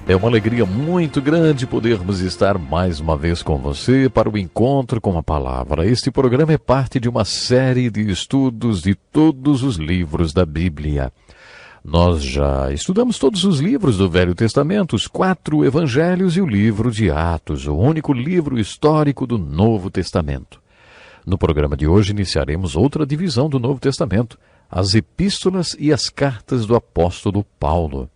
É uma alegria muito grande podermos estar mais uma vez com você para o encontro com a palavra. Este programa é parte de uma série de estudos de todos os livros da Bíblia. Nós já estudamos todos os livros do Velho Testamento, os 4 evangelhos e o livro de Atos, o único livro histórico do Novo Testamento. No programa de hoje iniciaremos outra divisão do Novo Testamento, as epístolas e as cartas do apóstolo Paulo.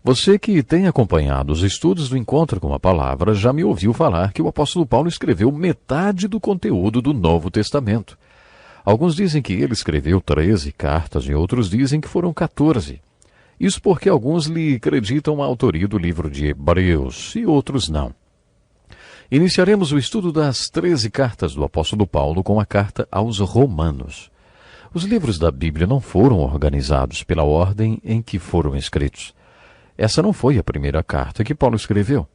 Você que tem acompanhado os estudos do Encontro com a Palavra já me ouviu falar que o apóstolo Paulo escreveu metade do conteúdo do Novo Testamento. Alguns dizem que ele escreveu 13 cartas e outros dizem que foram 14. Isso porque alguns lhe acreditam a autoria do livro de Hebreus e outros não. Iniciaremos o estudo das 13 cartas do apóstolo Paulo com a carta aos Romanos. Os livros da Bíblia não foram organizados pela ordem em que foram escritos. Essa não foi a primeira carta que Paulo escreveu.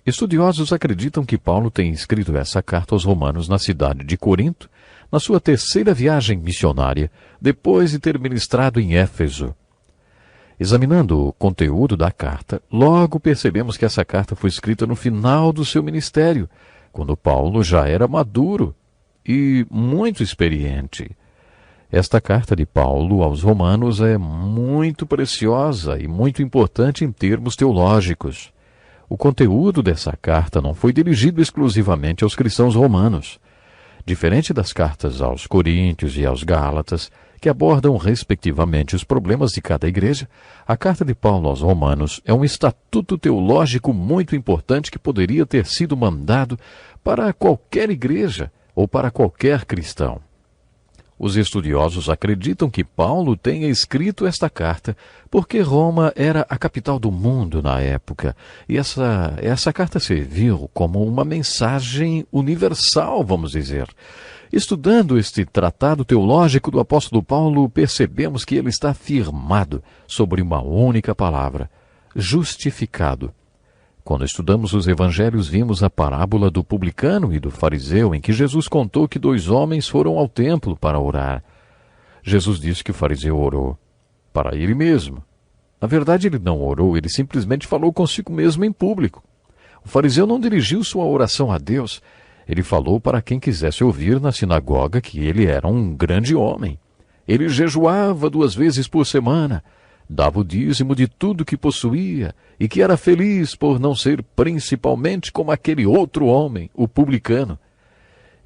Estudiosos acreditam que Paulo tenha escrito essa carta aos romanos na cidade de Corinto, na sua terceira viagem missionária, depois de ter ministrado em Éfeso. Examinando o conteúdo da carta, logo percebemos que essa carta foi escrita no final do seu ministério, quando Paulo já era maduro e muito experiente. Esta carta de Paulo aos Romanos é muito preciosa e muito importante em termos teológicos. O conteúdo dessa carta não foi dirigido exclusivamente aos cristãos romanos. Diferente das cartas aos Coríntios e aos Gálatas, que abordam respectivamente os problemas de cada igreja, a carta de Paulo aos Romanos é um estatuto teológico muito importante que poderia ter sido mandado para qualquer igreja ou para qualquer cristão. Os estudiosos acreditam que Paulo tenha escrito esta carta porque Roma era a capital do mundo na época, e essa carta serviu como uma mensagem universal, vamos dizer. Estudando este tratado teológico do apóstolo Paulo, percebemos que ele está firmado sobre uma única palavra: justificado. Quando estudamos os evangelhos, vimos a parábola do publicano e do fariseu, em que Jesus contou que 2 homens foram ao templo para orar. Jesus disse que o fariseu orou para ele mesmo. Na verdade, ele não orou, ele simplesmente falou consigo mesmo em público. O fariseu não dirigiu sua oração a Deus. Ele falou para quem quisesse ouvir na sinagoga que ele era um grande homem. Ele jejuava 2 vezes por semana, dava o dízimo de tudo que possuía e que era feliz por não ser principalmente como aquele outro homem, o publicano.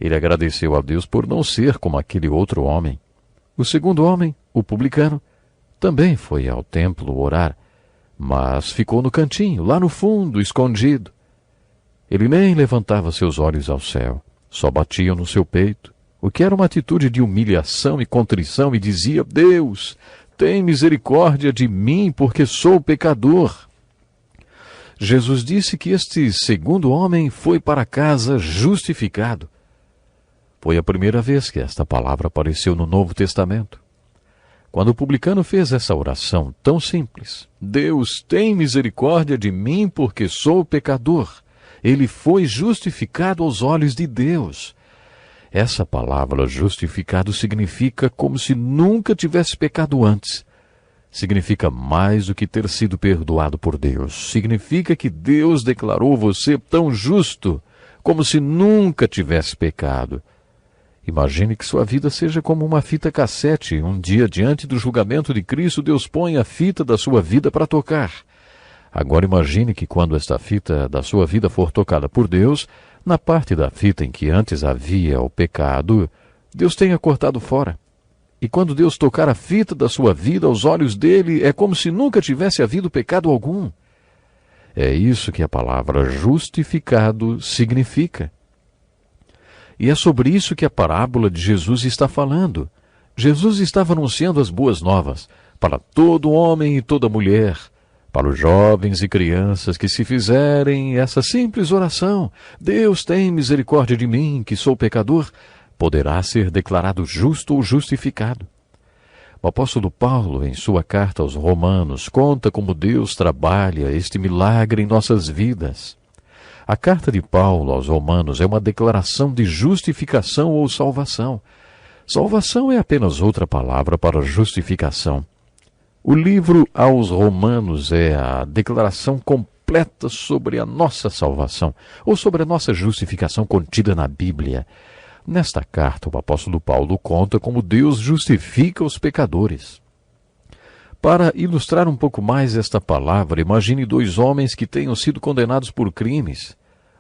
Ele agradeceu a Deus por não ser como aquele outro homem. O segundo homem, o publicano, também foi ao templo orar, mas ficou no cantinho, lá no fundo, escondido. Ele nem levantava seus olhos ao céu, só batia no seu peito, o que era uma atitude de humilhação e contrição, e dizia: Deus, tem misericórdia de mim, porque sou pecador. Jesus disse que este segundo homem foi para casa justificado. Foi a primeira vez que esta palavra apareceu no Novo Testamento. Quando o publicano fez essa oração tão simples: Deus, tem misericórdia de mim, porque sou pecador, ele foi justificado aos olhos de Deus. Essa palavra justificado significa como se nunca tivesse pecado antes. Significa mais do que ter sido perdoado por Deus. Significa que Deus declarou você tão justo, como se nunca tivesse pecado. Imagine que sua vida seja como uma fita cassete. Um dia, diante do julgamento de Cristo, Deus põe a fita da sua vida para tocar. Agora imagine que quando esta fita da sua vida for tocada por Deus, na parte da fita em que antes havia o pecado, Deus tenha cortado fora. E quando Deus tocar a fita da sua vida, aos olhos dele, é como se nunca tivesse havido pecado algum. É isso que a palavra justificado significa. E é sobre isso que a parábola de Jesus está falando. Jesus estava anunciando as boas novas para todo homem e toda mulher, para os jovens e crianças que, se fizerem essa simples oração: Deus, tem misericórdia de mim, que sou pecador, poderá ser declarado justo ou justificado. O apóstolo Paulo, em sua carta aos Romanos, conta como Deus trabalha este milagre em nossas vidas. A carta de Paulo aos Romanos é uma declaração de justificação ou salvação. Salvação é apenas outra palavra para justificação. O livro aos Romanos é a declaração completa sobre a nossa salvação, ou sobre a nossa justificação contida na Bíblia. Nesta carta, o apóstolo Paulo conta como Deus justifica os pecadores. Para ilustrar um pouco mais esta palavra, imagine dois homens que tenham sido condenados por crimes.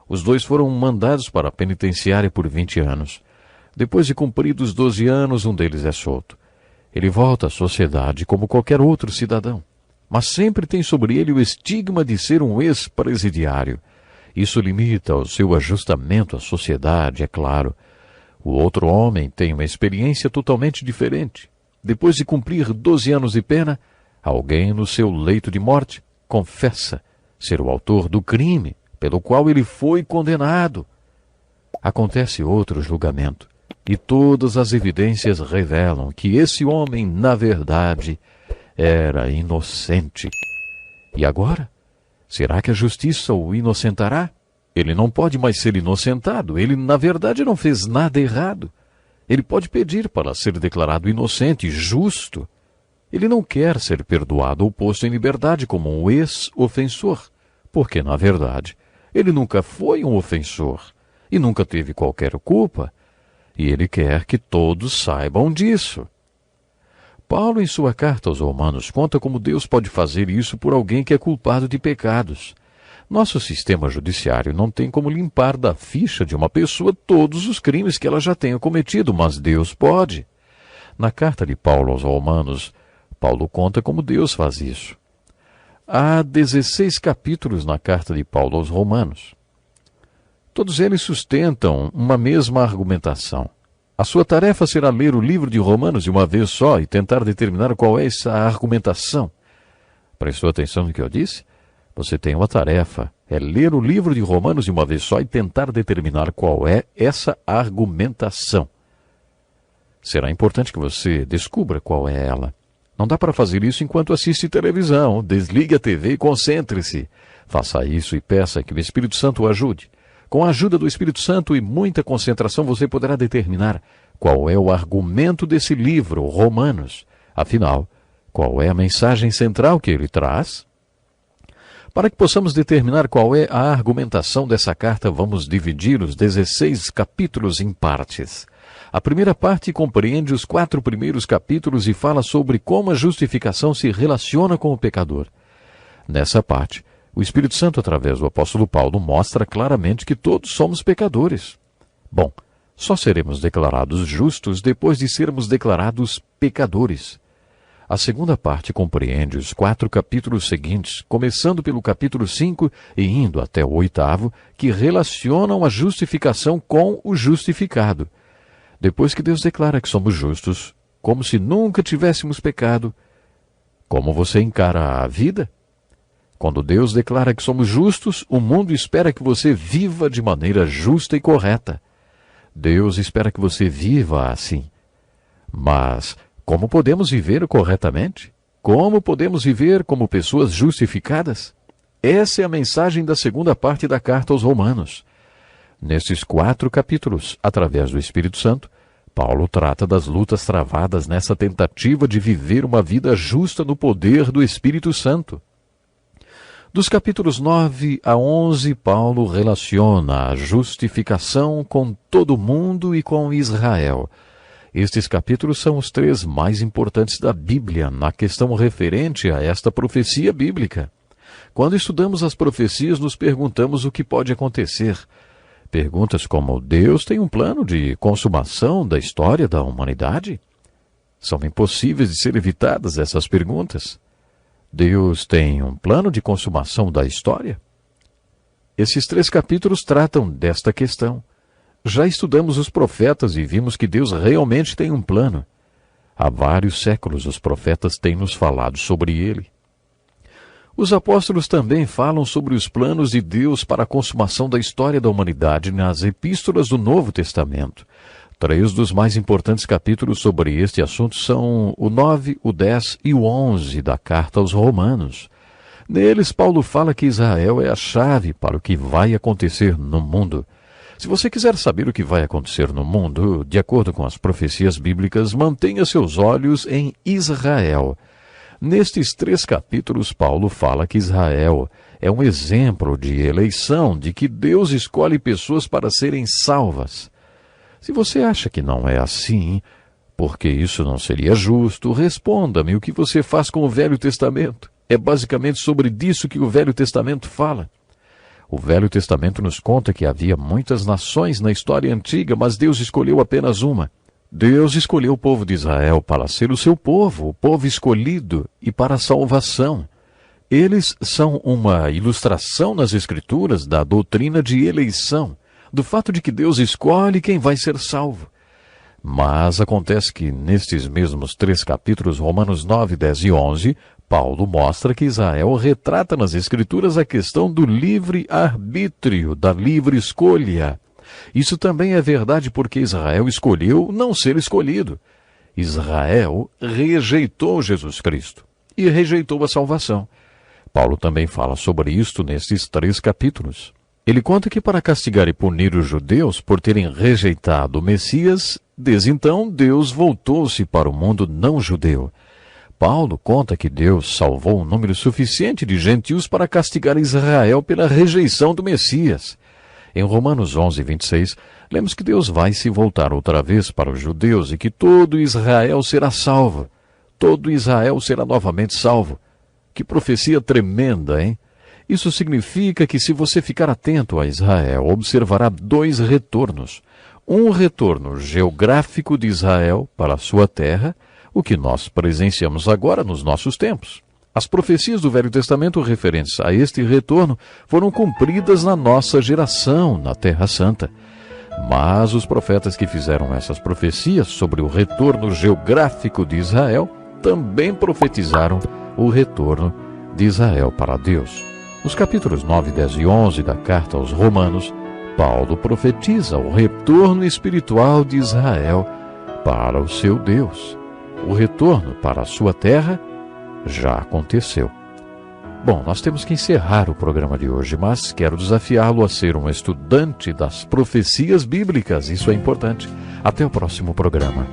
Os dois foram mandados para a penitenciária por 20 anos. Depois de cumpridos 12 anos, um deles é solto. Ele volta à sociedade como qualquer outro cidadão, mas sempre tem sobre ele o estigma de ser um ex-presidiário. Isso limita o seu ajustamento à sociedade, é claro. O outro homem tem uma experiência totalmente diferente. Depois de cumprir 12 anos de pena, alguém no seu leito de morte confessa ser o autor do crime pelo qual ele foi condenado. Acontece outro julgamento. E todas as evidências revelam que esse homem, na verdade, era inocente. E agora? Será que a justiça o inocentará? Ele não pode mais ser inocentado. Ele, na verdade, não fez nada errado. Ele pode pedir para ser declarado inocente, justo. Ele não quer ser perdoado ou posto em liberdade como um ex-ofensor, porque, na verdade, ele nunca foi um ofensor e nunca teve qualquer culpa. E ele quer que todos saibam disso. Paulo, em sua carta aos Romanos, conta como Deus pode fazer isso por alguém que é culpado de pecados. Nosso sistema judiciário não tem como limpar da ficha de uma pessoa todos os crimes que ela já tenha cometido, mas Deus pode. Na carta de Paulo aos Romanos, Paulo conta como Deus faz isso. Há 16 capítulos na carta de Paulo aos Romanos. Todos eles sustentam uma mesma argumentação. A sua tarefa será ler o livro de Romanos de uma vez só e tentar determinar qual é essa argumentação. Prestou atenção no que eu disse? Você tem uma tarefa, é ler o livro de Romanos de uma vez só e tentar determinar qual é essa argumentação. Será importante que você descubra qual é ela. Não dá para fazer isso enquanto assiste televisão. Desligue a TV e concentre-se. Faça isso e peça que o Espírito Santo o ajude. Com a ajuda do Espírito Santo e muita concentração, você poderá determinar qual é o argumento desse livro, Romanos. Afinal, qual é a mensagem central que ele traz? Para que possamos determinar qual é a argumentação dessa carta, vamos dividir os 16 capítulos em partes. A primeira parte compreende os 4 primeiros capítulos e fala sobre como a justificação se relaciona com o pecador. Nessa parte, o Espírito Santo, através do apóstolo Paulo, mostra claramente que todos somos pecadores. Bom, só seremos declarados justos depois de sermos declarados pecadores. A segunda parte compreende os 4 capítulos seguintes, começando pelo capítulo 5 e indo até o 8º, que relacionam a justificação com o justificado. Depois que Deus declara que somos justos, como se nunca tivéssemos pecado, como você encara a vida? Quando Deus declara que somos justos, o mundo espera que você viva de maneira justa e correta. Deus espera que você viva assim. Mas como podemos viver corretamente? Como podemos viver como pessoas justificadas? Essa é a mensagem da segunda parte da carta aos Romanos. Nesses 4 capítulos, através do Espírito Santo, Paulo trata das lutas travadas nessa tentativa de viver uma vida justa no poder do Espírito Santo. Dos capítulos 9 a 11, Paulo relaciona a justificação com todo o mundo e com Israel. Estes capítulos são os 3 mais importantes da Bíblia na questão referente a esta profecia bíblica. Quando estudamos as profecias, nos perguntamos o que pode acontecer. Perguntas como: Deus tem um plano de consumação da história da humanidade? São impossíveis de ser evitadas essas perguntas. Deus tem um plano de consumação da história? Esses 3 capítulos tratam desta questão. Já estudamos os profetas e vimos que Deus realmente tem um plano. Há vários séculos os profetas têm nos falado sobre ele. Os apóstolos também falam sobre os planos de Deus para a consumação da história da humanidade nas epístolas do Novo Testamento. 3 dos mais importantes capítulos sobre este assunto são o 9, o 10 e o 11 da carta aos Romanos. Neles, Paulo fala que Israel é a chave para o que vai acontecer no mundo. Se você quiser saber o que vai acontecer no mundo, de acordo com as profecias bíblicas, mantenha seus olhos em Israel. Nestes 3 capítulos, Paulo fala que Israel é um exemplo de eleição, de que Deus escolhe pessoas para serem salvas. Se você acha que não é assim, porque isso não seria justo, responda-me o que você faz com o Velho Testamento. É basicamente sobre disso que o Velho Testamento fala. O Velho Testamento nos conta que havia muitas nações na história antiga, mas Deus escolheu apenas uma. Deus escolheu o povo de Israel para ser o seu povo, o povo escolhido, e para a salvação. Eles são uma ilustração nas Escrituras da doutrina de eleição, do fato de que Deus escolhe quem vai ser salvo. Mas acontece que nestes mesmos 3 capítulos, Romanos 9, 10 e 11, Paulo mostra que Israel retrata nas Escrituras a questão do livre-arbítrio, da livre escolha. Isso também é verdade porque Israel escolheu não ser escolhido. Israel rejeitou Jesus Cristo e rejeitou a salvação. Paulo também fala sobre isto nestes 3 capítulos. Ele conta que para castigar e punir os judeus por terem rejeitado o Messias, desde então Deus voltou-se para o mundo não judeu. Paulo conta que Deus salvou um número suficiente de gentios para castigar Israel pela rejeição do Messias. Em Romanos 11, 26, lemos que Deus vai se voltar outra vez para os judeus e que todo Israel será salvo. Todo Israel será novamente salvo. Que profecia tremenda, hein? Isso significa que se você ficar atento a Israel, observará 2 retornos. Um retorno geográfico de Israel para a sua terra, o que nós presenciamos agora nos nossos tempos. As profecias do Velho Testamento referentes a este retorno foram cumpridas na nossa geração, na Terra Santa. Mas os profetas que fizeram essas profecias sobre o retorno geográfico de Israel também profetizaram o retorno de Israel para Deus. Nos capítulos 9, 10 e 11 da carta aos Romanos, Paulo profetiza o retorno espiritual de Israel para o seu Deus. O retorno para a sua terra já aconteceu. Bom, nós temos que encerrar o programa de hoje, mas quero desafiá-lo a ser um estudante das profecias bíblicas. Isso é importante. Até o próximo programa.